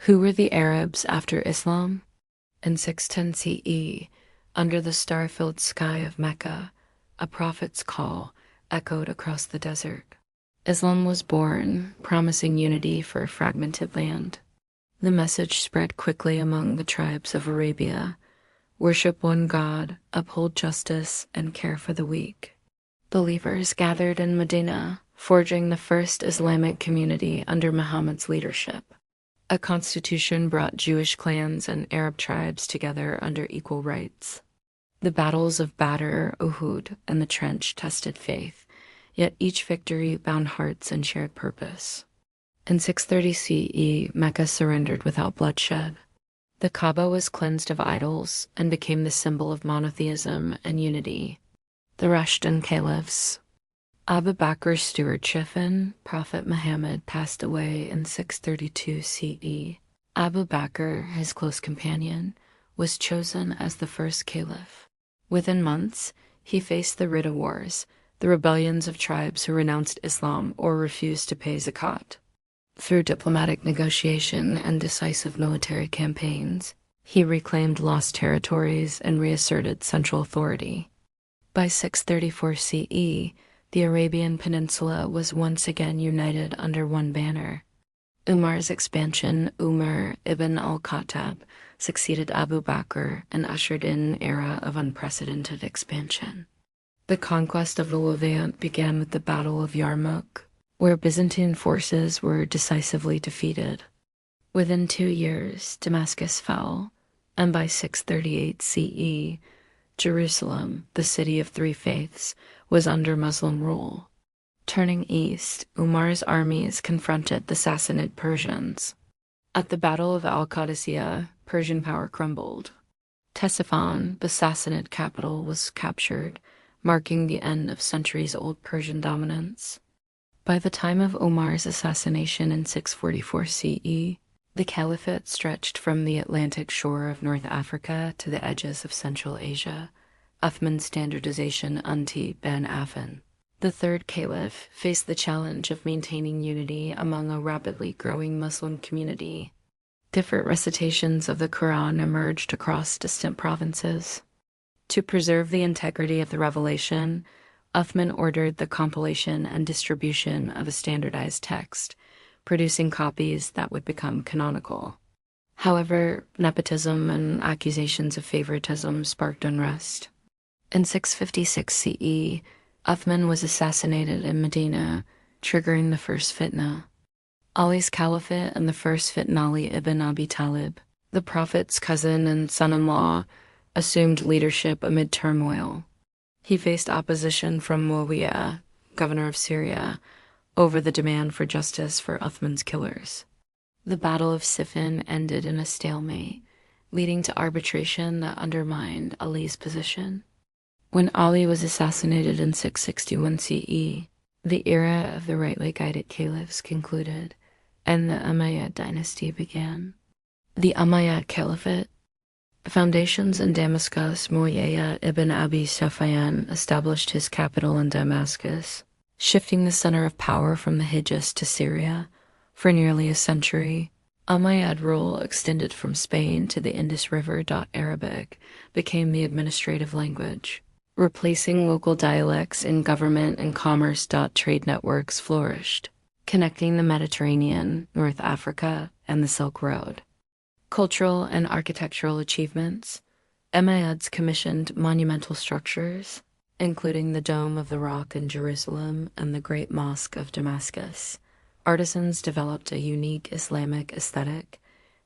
Who were the Arabs after Islam? In 610 CE, under the star-filled sky of Mecca, a prophet's call echoed across the desert. Islam was born, promising unity for a fragmented land. The message spread quickly among the tribes of Arabia: worship one God, uphold justice, and care for the weak. Believers gathered in Medina, forging the first Islamic community under Muhammad's leadership. A constitution brought Jewish clans and Arab tribes together under equal rights. The battles of Badr, Uhud, and the Trench tested faith, yet each victory bound hearts and shared purpose. In 630 CE, Mecca surrendered without bloodshed. The Kaaba was cleansed of idols and became the symbol of monotheism and unity. The Rashidun caliphs. Abu Bakr's stewardship and Prophet Muhammad passed away in 632 CE. Abu Bakr, his close companion, was chosen as the first caliph. Within months, he faced the Ridda Wars, the rebellions of tribes who renounced Islam or refused to pay zakat. Through diplomatic negotiation and decisive military campaigns, he reclaimed lost territories and reasserted central authority. By 634 CE, the Arabian Peninsula was once again united under one banner. Umar's expansion, Umar ibn al-Khattab, succeeded Abu Bakr and ushered in an era of unprecedented expansion. The conquest of the Levant began with the Battle of Yarmouk, where Byzantine forces were decisively defeated. Within 2 years, Damascus fell, and by 638 CE, Jerusalem, the city of three faiths, was under Muslim rule. Turning east, Umar's armies confronted the Sassanid Persians. At the Battle of Al-Qadisiyah, Persian power crumbled. Ctesiphon, the Sassanid capital, was captured, marking the end of centuries-old Persian dominance. By the time of Umar's assassination in 644 CE, the caliphate stretched from the Atlantic shore of North Africa to the edges of Central Asia. Uthman's standardization Unti ben Affan, the third caliph, faced the challenge of maintaining unity among a rapidly growing Muslim community. Different recitations of the Quran emerged across distant provinces. To preserve the integrity of the revelation, Uthman ordered the compilation and distribution of a standardized text, producing copies that would become canonical. However, nepotism and accusations of favoritism sparked unrest. In 656 CE, Uthman was assassinated in Medina, triggering the first fitna. Ali's caliphate and the first fitna, Ali ibn Abi Talib, the Prophet's cousin and son-in-law, assumed leadership amid turmoil. He faced opposition from Muawiya, governor of Syria, over the demand for justice for Uthman's killers. The Battle of Siffin ended in a stalemate, leading to arbitration that undermined Ali's position. When Ali was assassinated in 661 CE, the era of the rightly guided caliphs concluded, and the Umayyad dynasty began. The Umayyad Caliphate. Foundations in Damascus, Umayyad ibn Abi Sufyan established his capital in Damascus, shifting the center of power from the Hijaz to Syria. For nearly a century, Umayyad rule extended from Spain to the Indus River. Arabic became the administrative language, replacing local dialects in government and commerce. Trade networks flourished, connecting the Mediterranean, North Africa, and the Silk Road. Cultural and architectural achievements. Umayyads commissioned monumental structures, including the Dome of the Rock in Jerusalem and the Great Mosque of Damascus. Artisans developed a unique Islamic aesthetic,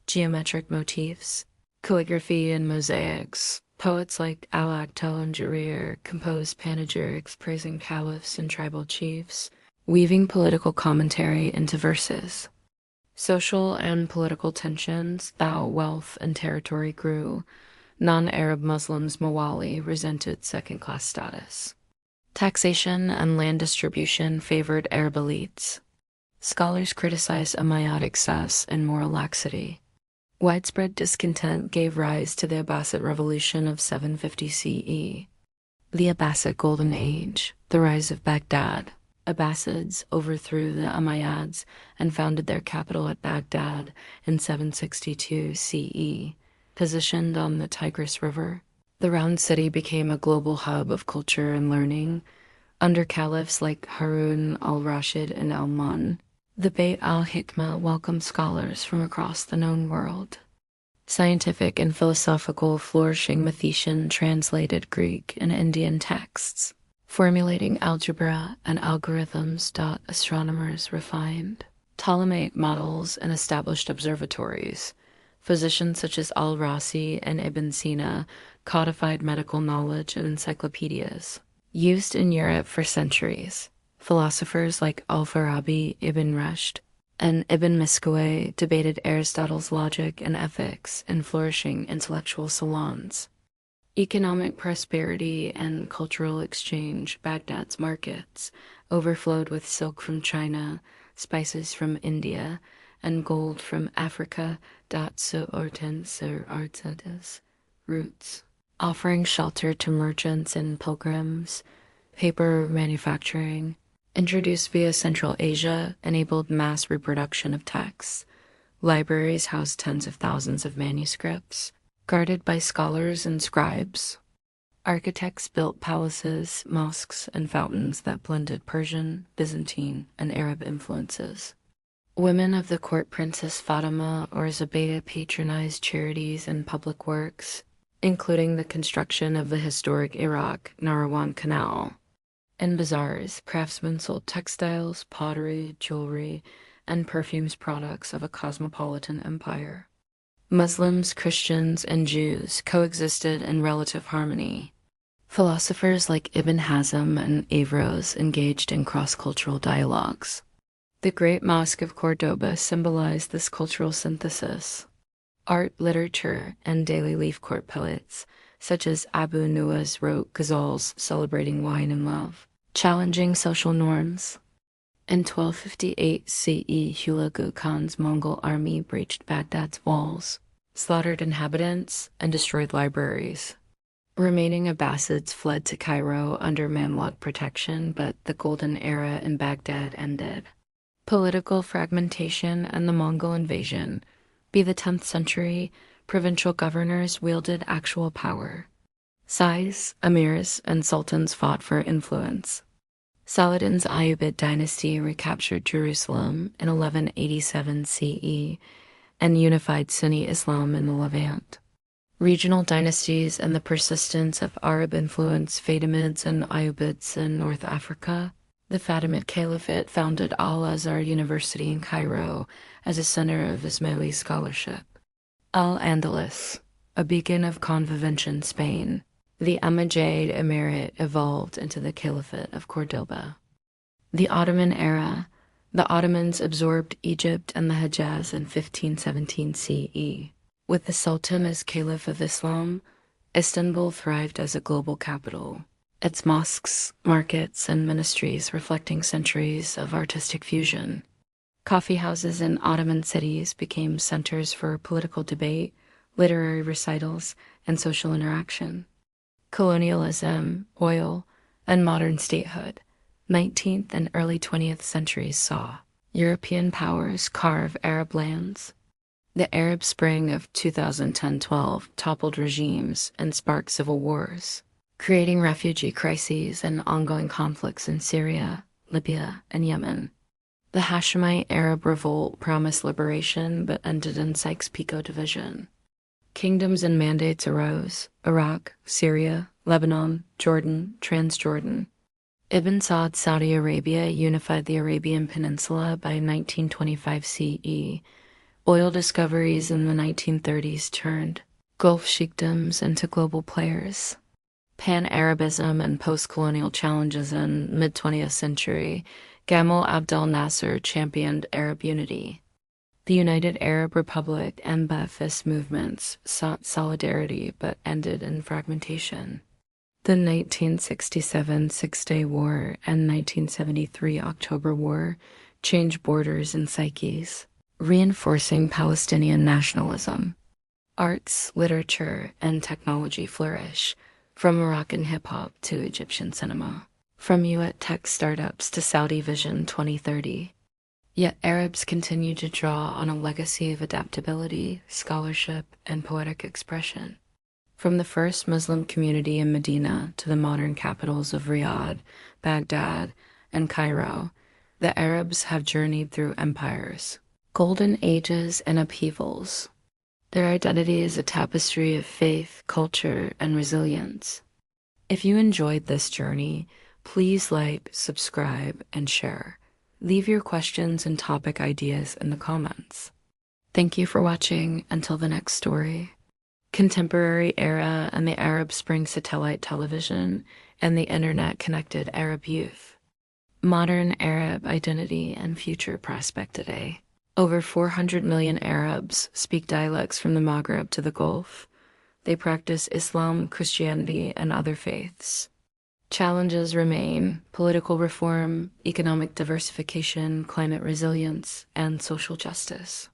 geometric motifs, calligraphy, and mosaics. Poets like Al-Aqtal and Jarir composed panegyrics praising caliphs and tribal chiefs, weaving political commentary into verses. Social and political tensions, wealth and territory grew. Non-Arab Muslims Mawali resented second-class status. Taxation and land distribution favored Arab elites. Scholars criticized Umayyad excess and moral laxity. Widespread discontent gave rise to the Abbasid Revolution of 750 CE. The Abbasid Golden Age, the rise of Baghdad. Abbasids overthrew the Umayyads and founded their capital at Baghdad in 762 CE. Positioned on the Tigris River, the round city became a global hub of culture and learning. Under caliphs like Harun al-Rashid and al-Mun, the Beit al-Hikmah welcomed scholars from across the known world. Scientific and philosophical flourishing mathematician translated Greek and Indian texts, formulating algebra and algorithms. Astronomers refined Ptolemaic models and established observatories. Physicians such as al-Rasi and Ibn Sina codified medical knowledge in encyclopedias, used in Europe for centuries. Philosophers like al-Farabi, Ibn Rushd, and Ibn Miskawayh debated Aristotle's logic and ethics in flourishing intellectual salons. Economic prosperity and cultural exchange. Baghdad's markets overflowed with silk from China, spices from India, and gold from Africa. Roots, offering shelter to merchants and pilgrims. Paper manufacturing, introduced via Central Asia, enabled mass reproduction of texts. Libraries housed tens of thousands of manuscripts, guarded by scholars and scribes. Architects built palaces, mosques, and fountains that blended Persian, Byzantine, and Arab influences. Women of the court Princess Fatima or Zubaydah patronized charities and public works, including the construction of the historic Iraq-Nahrawan Canal. In bazaars, craftsmen sold textiles, pottery, jewelry, and perfumes, products of a cosmopolitan empire. Muslims, Christians, and Jews coexisted in relative harmony. Philosophers like Ibn Hazm and Averroes engaged in cross-cultural dialogues. The Great Mosque of Córdoba symbolized this cultural synthesis. Art, literature, and daily leaf court poets, such as Abu Nuwas, wrote ghazals celebrating wine and love, challenging social norms. In 1258 CE, Hulagu Khan's Mongol army breached Baghdad's walls, slaughtered inhabitants, and destroyed libraries. Remaining Abbasids fled to Cairo under Mamluk protection, but the Golden Era in Baghdad ended. Political fragmentation and the Mongol invasion. By the 10th century, provincial governors wielded actual power. Sais, emirs, and sultans fought for influence. Saladin's Ayyubid dynasty recaptured Jerusalem in 1187 CE and unified Sunni Islam in the Levant. Regional dynasties and the persistence of Arab influence. Fatimids and Ayyubids in North Africa. The Fatimid Caliphate founded Al-Azhar University in Cairo as a center of Ismaili scholarship. Al-Andalus, a beacon of conviction in Spain. The Umayyad Emirate evolved into the Caliphate of Córdoba. The Ottoman era. The Ottomans absorbed Egypt and the Hejaz in 1517 CE. With the Sultan as Caliph of Islam, Istanbul thrived as a global capital. Its mosques, markets, and ministries reflecting centuries of artistic fusion. Coffee houses in Ottoman cities became centers for political debate, literary recitals, and social interaction. Colonialism, oil, and modern statehood. 19th and early 20th centuries saw European powers carve Arab lands. The Arab Spring of 2010-12 toppled regimes and sparked civil wars, creating refugee crises and ongoing conflicts in Syria, Libya, and Yemen. The Hashemite Arab Revolt promised liberation but ended in Sykes-Picot division. Kingdoms and mandates arose: Iraq, Syria, Lebanon, Jordan, Transjordan. Ibn Saud's Saudi Arabia unified the Arabian Peninsula by 1925 CE. Oil discoveries in the 1930s turned Gulf sheikdoms into global players. Pan-Arabism and post-colonial challenges in mid-20th century. Gamal Abdel Nasser championed Arab unity. The United Arab Republic and Ba'athist movements sought solidarity but ended in fragmentation. The 1967 Six-Day War and 1973 October War changed borders and psyches, reinforcing Palestinian nationalism. Arts, literature, and technology flourish, from Moroccan hip-hop to Egyptian cinema. From UAE tech startups to Saudi Vision 2030. Yet Arabs continue to draw on a legacy of adaptability, scholarship, and poetic expression. From the first Muslim community in Medina to the modern capitals of Riyadh, Baghdad, and Cairo, the Arabs have journeyed through empires, golden ages, and upheavals. Their identity is a tapestry of faith, culture, and resilience. If you enjoyed this journey, please like, subscribe, and share. Leave your questions and topic ideas in the comments. Thank you for watching. Until the next story. Contemporary Era and the Arab Spring Satellite Television and the Internet-Connected Arab Youth. Modern Arab Identity and Future Prospect Today. Over 400 million Arabs speak dialects from the Maghreb to the Gulf. They practice Islam, Christianity, and other faiths. Challenges remain: political reform, economic diversification, climate resilience, and social justice.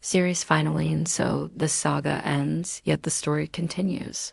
Series finally, and so the saga ends, yet the story continues.